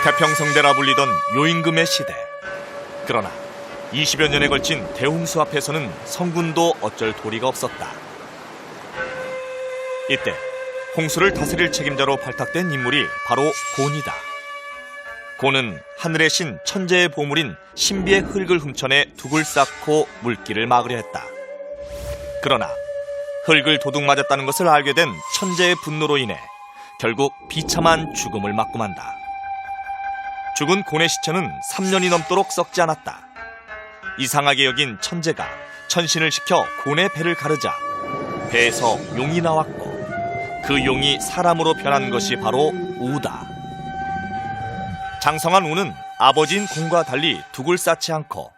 태평성대라 불리던 요임금의 시대. 그러나 20여 년에 걸친 대홍수 앞에서는 성군도 어쩔 도리가 없었다. 이때 홍수를 다스릴 책임자로 발탁된 인물이 바로 곤이다. 곤은 하늘의 신 천재의 보물인 신비의 흙을 훔쳐내 둑을 쌓고 물길을 막으려 했다. 그러나 흙을 도둑 맞았다는 것을 알게 된 천재의 분노로 인해 결국 비참한 죽음을 맞고 만다. 죽은 곤의 시체는 3년이 넘도록 썩지 않았다. 이상하게 여긴 천재가 천신을 시켜 곤의 배를 가르자 배에서 용이 나왔고 그 용이 사람으로 변한 것이 바로 우다. 장성한 우는 아버지인 곤과 달리 둑을 쌓지 않고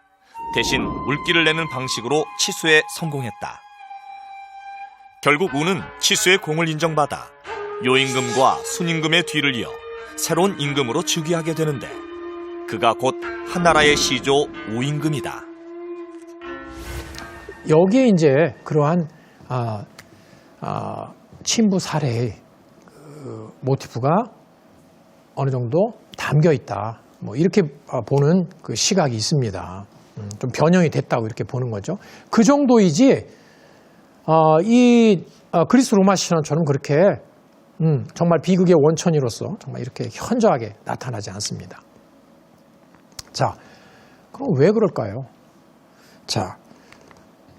대신 물기를 내는 방식으로 치수에 성공했다. 결국 우는 치수의 공을 인정받아 요임금과 순임금의 뒤를 이어 새로운 임금으로 즉위하게 되는데 그가 곧 한나라의 시조 우임금이다. 여기에 이제 그러한 친부 사례의 모티프가 어느 정도 담겨 있다. 뭐 이렇게 보는 그 시각이 있습니다. 좀 변형이 됐다고 이렇게 보는 거죠. 그 정도이지 이 그리스 로마 신화처럼 그렇게 정말 비극의 원천이로서 정말 이렇게 현저하게 나타나지 않습니다. 자, 그럼 왜 그럴까요? 자,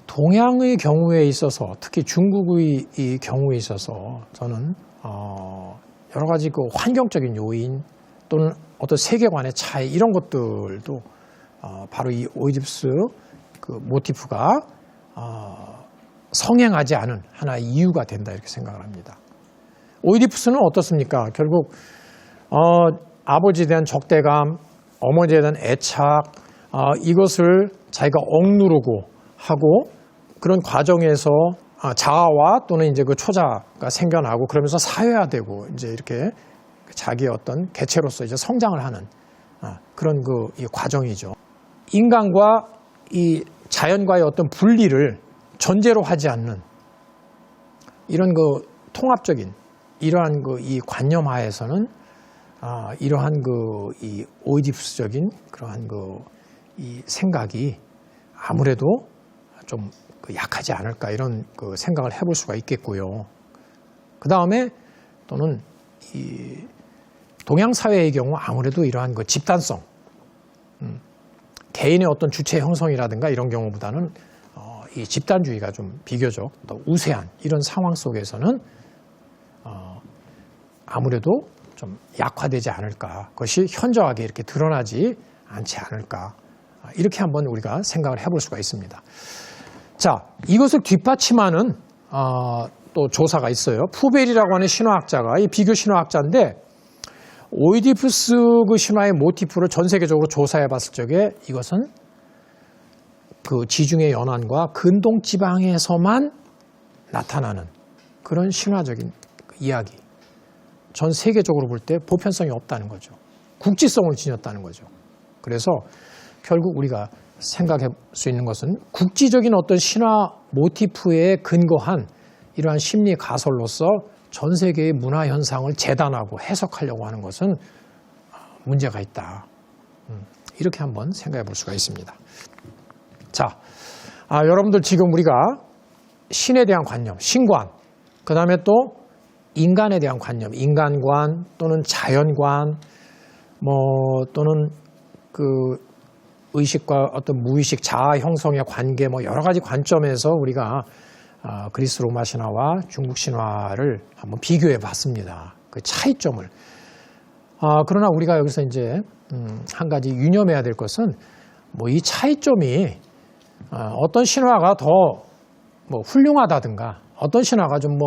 동양의 경우에 있어서 특히 중국의 이 경우에 있어서 저는 여러 가지 그 환경적인 요인 또는 어떤 세계관의 차이 이런 것들도 바로 이 오이디푸스 그 모티프가 성행하지 않은 하나의 이유가 된다 이렇게 생각을 합니다. 오이디푸스는 어떻습니까? 결국 아버지에 대한 적대감, 어머니에 대한 애착 이것을 자기가 억누르고 하고 그런 과정에서 자아와 또는 이제 그 초자가 생겨나고 그러면서 사회화되고 이제 이렇게 자기의 어떤 개체로서 이제 성장을 하는 그런 이 과정이죠. 인간과 이 자연과의 어떤 분리를 전제로 하지 않는 이런 그 통합적인 이러한 그 이 관념 하에서는 이러한 그 이 오이디푸스적인 그러한 그 이 생각이 아무래도 좀 약하지 않을까 이런 그 생각을 해볼 수가 있겠고요. 그 다음에 또는 이 동양 사회의 경우 아무래도 이러한 그 집단성, 개인의 어떤 주체 형성이라든가 이런 경우보다는 이 집단주의가 좀 비교적 더 우세한 이런 상황 속에서는 아무래도 좀 약화되지 않을까, 그것이 현저하게 이렇게 드러나지 않지 않을까 이렇게 한번 우리가 생각을 해볼 수가 있습니다. 자, 이것을 뒷받침하는 또 조사가 있어요. 푸벨이라고 하는 신화학자가 이 비교 신화학자인데 오이디푸스 그 신화의 모티프를 전 세계적으로 조사해 봤을 적에 이것은 그 지중해 연안과 근동 지방에서만 나타나는 그런 신화적인 이야기. 전 세계적으로 볼 때 보편성이 없다는 거죠. 국지성을 지녔다는 거죠. 그래서 결국 우리가 생각할 수 있는 것은 국지적인 어떤 신화 모티프에 근거한 이러한 심리 가설로서 전 세계의 문화 현상을 재단하고 해석하려고 하는 것은 문제가 있다. 이렇게 한번 생각해 볼 수가 있습니다. 자, 여러분들 지금 우리가 신에 대한 관념, 신관, 그 다음에 또 인간에 대한 관념, 인간관 또는 자연관, 또는 그 의식과 어떤 무의식 자아 형성의 관계 여러 가지 관점에서 우리가 그리스 로마 신화와 중국 신화를 한번 비교해 봤습니다. 그 차이점을. 그러나 우리가 여기서 이제 한 가지 유념해야 될 것은 이 차이점이 어떤 신화가 더 훌륭하다든가 어떤 신화가 좀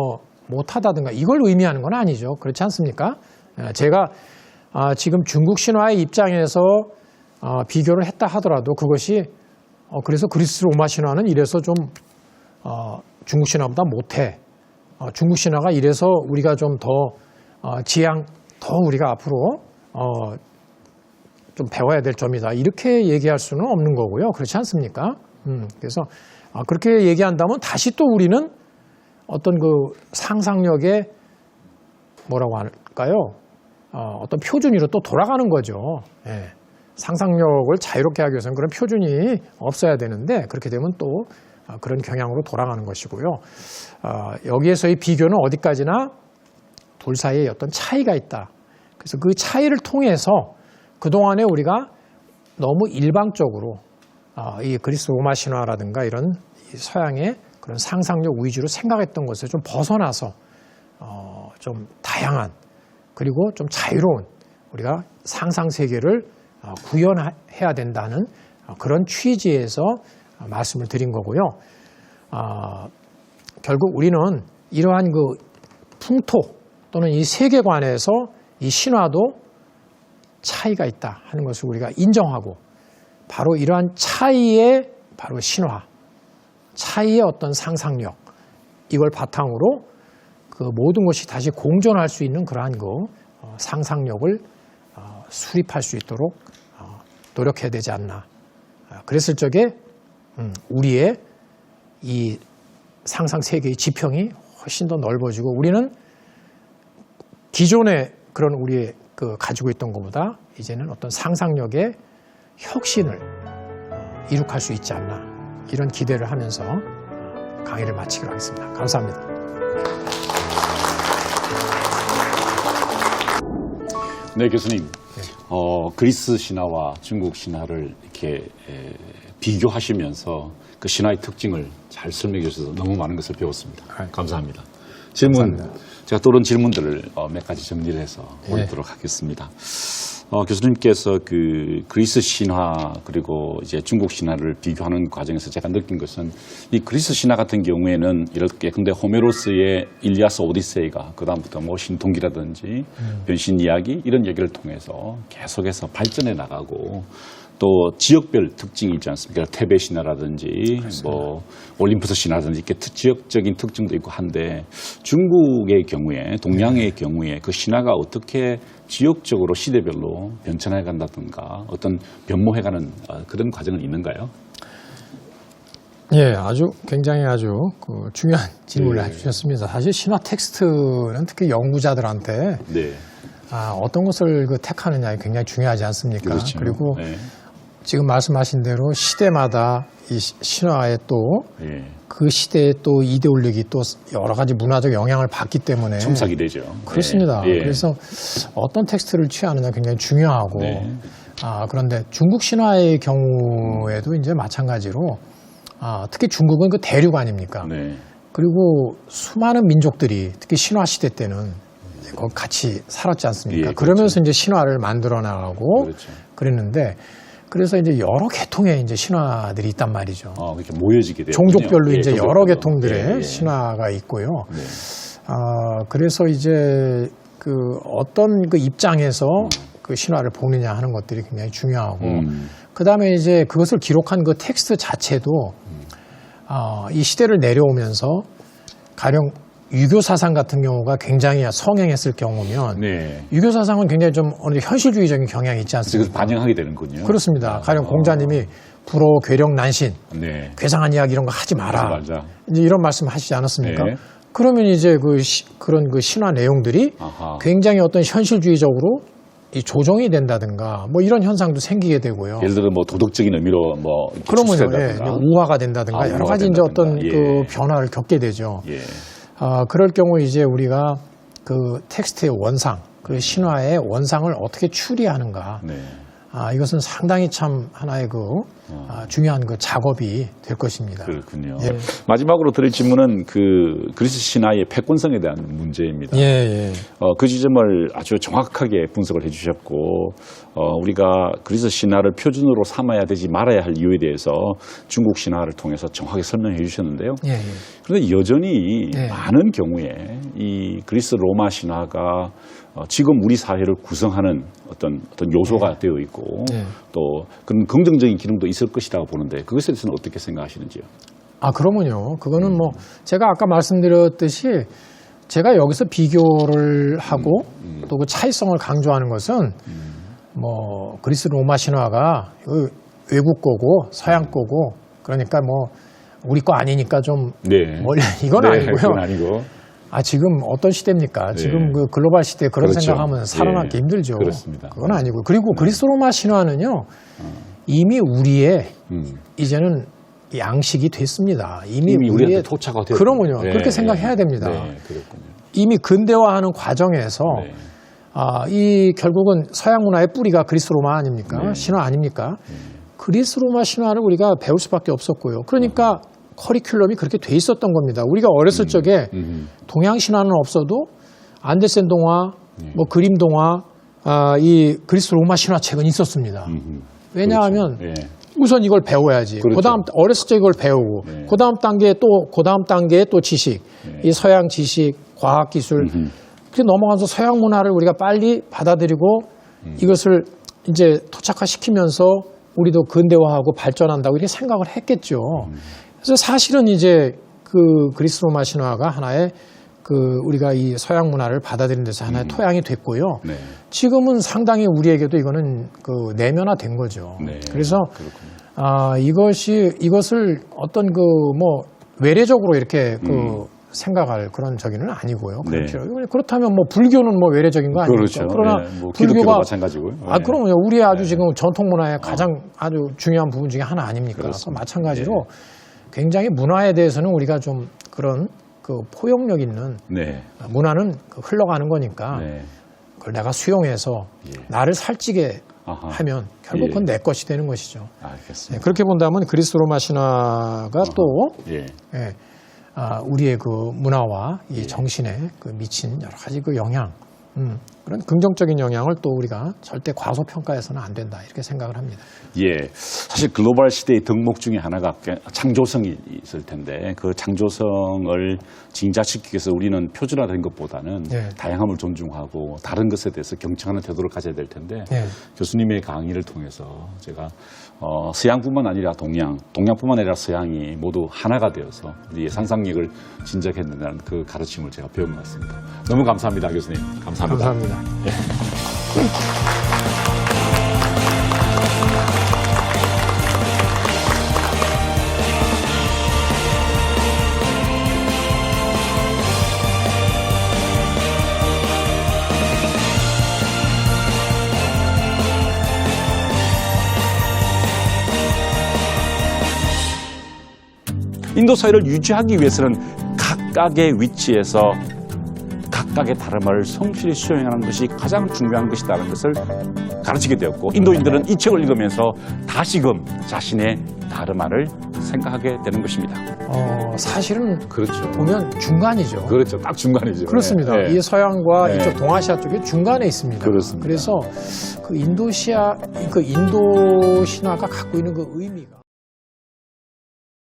못하다든가 이걸 의미하는 건 아니죠. 그렇지 않습니까? 제가 지금 중국 신화의 입장에서 비교를 했다 하더라도 그것이 그래서 그리스 로마 신화는 이래서 좀 중국 신화보다 못해. 중국 신화가 이래서 우리가 좀 더 더 우리가 앞으로 좀 배워야 될 점이다. 이렇게 얘기할 수는 없는 거고요. 그렇지 않습니까? 그래서 그렇게 얘기한다면 다시 또 우리는 어떤 그 상상력에 뭐라고 할까요? 어떤 표준위로 또 돌아가는 거죠. 예. 상상력을 자유롭게 하기 위해서는 그런 표준이 없어야 되는데 그렇게 되면 또 그런 경향으로 돌아가는 것이고요. 여기에서의 비교는 어디까지나 둘 사이에 어떤 차이가 있다. 그래서 그 차이를 통해서 그동안에 우리가 너무 일방적으로 이 그리스 로마 신화라든가 이런 서양의 그런 상상력 위주로 생각했던 것을 좀 벗어나서 좀 다양한 그리고 좀 자유로운 우리가 상상 세계를 구현해야 된다는 그런 취지에서 말씀을 드린 거고요. 결국 우리는 이러한 그 풍토 또는 이 세계관에서 이 신화도 차이가 있다 하는 것을 우리가 인정하고 바로 이러한 차이의 바로 신화, 차이의 어떤 상상력 이걸 바탕으로 그 모든 것이 다시 공존할 수 있는 그러한 그 상상력을 수립할 수 있도록 노력해야 되지 않나. 그랬을 적에 우리의 이 상상 세계의 지평이 훨씬 더 넓어지고 우리는 기존의 그런 우리의 그 가지고 있던 것보다 이제는 어떤 상상력의 혁신을 이룩할 수 있지 않나 이런 기대를 하면서 강의를 마치기로 하겠습니다. 감사합니다. 네, 교수님. 그리스 신화와 중국 신화를 이렇게 비교하시면서 그 신화의 특징을 잘 설명해 주셔서 너무 많은 것을 배웠습니다. 감사합니다. 질문, 감사합니다. 제가 또 이런 질문들을 몇 가지 정리를 해서 올리도록 하겠습니다. 교수님께서 그 그리스 신화 그리고 이제 중국 신화를 비교하는 과정에서 제가 느낀 것은 이 그리스 신화 같은 경우에는 이렇게 근데 호메로스의 일리아스 오디세이가 그다음부터 뭐 신통기라든지 변신 이야기 이런 얘기를 통해서 계속해서 발전해 나가고 또 지역별 특징이 있지 않습니까? 테베 신화라든지 뭐 올림푸스 신화라든지 이렇게 지역적인 특징도 있고 한데 중국의 경우에 동양의 경우에 그 신화가 어떻게 지역적으로 시대별로 변천해 간다든가 어떤 변모해가는 그런 과정은 있는가요? 예, 굉장히 아주 중요한 질문을 해주셨습니다. 사실 신화 텍스트는 특히 연구자들한테 어떤 것을 택하느냐가 굉장히 중요하지 않습니까? 그렇죠. 그리고 지금 말씀하신 대로 시대마다 이 신화에 또 그 시대의 또 이데올로기 또 여러 가지 문화적 영향을 받기 때문에 첨삭이 되죠. 그렇습니다. 그래서 어떤 텍스트를 취하느냐 굉장히 중요하고 그런데 중국 신화의 경우에도 이제 마찬가지로 특히 중국은 그 대륙 아닙니까? 그리고 수많은 민족들이 특히 신화 시대 때는 거기 같이 살았지 않습니까? 그러면서 이제 신화를 만들어 나가고 그랬는데 그래서 이제 여러 계통의 이제 신화들이 있단 말이죠. 이렇게 모여지게 돼요. 종족별로 이제 여러 계통들의 신화가 있고요. 그래서 이제 그 어떤 그 입장에서 그 신화를 보느냐 하는 것들이 굉장히 중요하고 그 다음에 이제 그것을 기록한 그 텍스트 자체도 이 시대를 내려오면서 가령 유교 사상 같은 경우가 굉장히 성행했을 경우면 유교 사상은 굉장히 좀 어느 현실주의적인 경향이 있지 않습니까? 그래서 반영하게 되는군요. 그렇습니다. 가령 공자님이 불호, 괴력, 난신, 괴상한 이야기 이런 거 하지 마라. 이제 이런 말씀 하시지 않았습니까? 그러면 이제 그런 그 신화 내용들이 굉장히 어떤 현실주의적으로 이 조정이 된다든가 뭐 이런 현상도 생기게 되고요. 예를 들어 뭐 도덕적인 의미로 뭐 그러면요, 우화가 된다든가 여러 가지 이제 어떤 그 변화를 겪게 되죠. 그럴 경우 이제 우리가 그 텍스트의 원상, 그 신화의 원상을 어떻게 추리하는가. 이것은 상당히 참 하나의 중요한 그 작업이 될 것입니다. 그렇군요. 마지막으로 드릴 질문은 그 그리스 신화의 패권성에 대한 문제입니다. 그 지점을 아주 정확하게 분석을 해주셨고, 우리가 그리스 신화를 표준으로 삼아야 되지 말아야 할 이유에 대해서 중국 신화를 통해서 정확하게 설명해 주셨는데요. 그런데 여전히 많은 경우에 이 그리스 로마 신화가 지금 우리 사회를 구성하는 어떤 요소가 되어 있고 또 그런 긍정적인 기능도 있을 것이라고 보는데 그것에 대해서는 어떻게 생각하시는지요? 그러면요. 그거는 뭐 제가 아까 말씀드렸듯이 제가 여기서 비교를 하고 또 그 차이성을 강조하는 것은 뭐 그리스 로마 신화가 외국 거고 서양 거고 그러니까 뭐 우리 거 아니니까 좀 멀리 이건 아니고요. 그건 아니고. 지금 어떤 시대입니까? 지금 예. 그 글로벌 시대에 그런 그렇죠. 생각하면 살아남기 예. 힘들죠. 그렇습니다. 그건 아니고. 그리고 그리스 로마 신화는요, 이미 우리의 이제는 양식이 됐습니다. 이미 우리한테 우리의 토착화 됐 그러면요. 그렇게 생각해야 됩니다. 네, 그렇군요. 이미 근대화하는 과정에서 네. 이 결국은 서양 문화의 뿌리가 그리스 로마 아닙니까? 네. 신화 아닙니까? 그리스 로마 신화를 우리가 배울 수밖에 없었고요. 그러니까 커리큘럼이 그렇게 돼 있었던 겁니다. 우리가 어렸을 적에 동양 신화는 없어도 안데센 동화, 뭐 그림 동화, 이 그리스 로마 신화책은 있었습니다. 왜냐하면 그렇죠. 예. 우선 이걸 배워야지. 그렇죠. 그다음 어렸을 때 이걸 배우고, 네. 그다음 단계에 또 지식, 이 서양 지식, 과학 기술. 그렇게 넘어가서 서양 문화를 우리가 빨리 받아들이고 이것을 이제 토착화시키면서 우리도 근대화하고 발전한다고 이렇게 생각을 했겠죠. 그래서 사실은 이제 그 그리스 로마 신화가 하나의 우리가 이 서양 문화를 받아들이는 데서 하나의 토양이 됐고요. 네. 지금은 상당히 우리에게도 이거는 내면화된 거죠. 네. 그래서 그렇군요. 이것을 어떤 뭐 외래적으로 이렇게 생각할 그런 저기는 아니고요. 네. 그렇다면 뭐 불교는 뭐 외래적인 거 아닙니까? 그렇죠. 그러나 네. 뭐 기독교도 불교가 마찬가지고요. 그럼요. 우리의 아주 지금 전통 문화의 가장 아주 중요한 부분 중에 하나 아닙니까? 그렇습니다. 마찬가지로 굉장히 문화에 대해서는 우리가 좀 그런 포용력 있는 네. 문화는 흘러가는 거니까 네. 그걸 내가 수용해서 나를 살찌게 아하. 하면 결국 그건 내 것이 되는 것이죠. 알겠습니다. 그렇게 본다면 그리스 로마 신화가 또 예. 우리의 그 문화와 이 정신에 미친 여러 가지 영향, 그런 긍정적인 영향을 또 우리가 절대 과소평가해서는 안 된다 이렇게 생각을 합니다. 예. 사실 글로벌 시대의 덕목 중에 하나가 창조성이 있을 텐데 그 창조성을 징자시키기 위해서 우리는 표준화된 것보다는 네. 다양함을 존중하고 다른 것에 대해서 경청하는 태도를 가져야 될 텐데 네. 교수님의 강의를 통해서 제가 서양뿐만 아니라 동양뿐만 아니라 서양이 모두 하나가 되어서 우리의 상상력을 진작했는다는 그 가르침을 제가 배운 것 같습니다. 너무 감사합니다, 교수님. 감사합니다. 감사합니다. 인도 사회를 유지하기 위해서는 각각의 위치에서 각각의 다름을 성실히 수용하는 것이 가장 중요한 것이라는 것을 가르치게 되었고 인도인들은 이 책을 읽으면서 다시금 자신의 다름화를 생각하게 되는 것입니다. 사실은 그렇죠. 보면 중간이죠. 그렇죠. 딱 중간이죠. 그렇습니다. 네. 이 서양과 네. 이쪽 동아시아 쪽에 중간에 있습니다. 그렇습니다. 그래서 인도 신화가 갖고 있는 그 의미가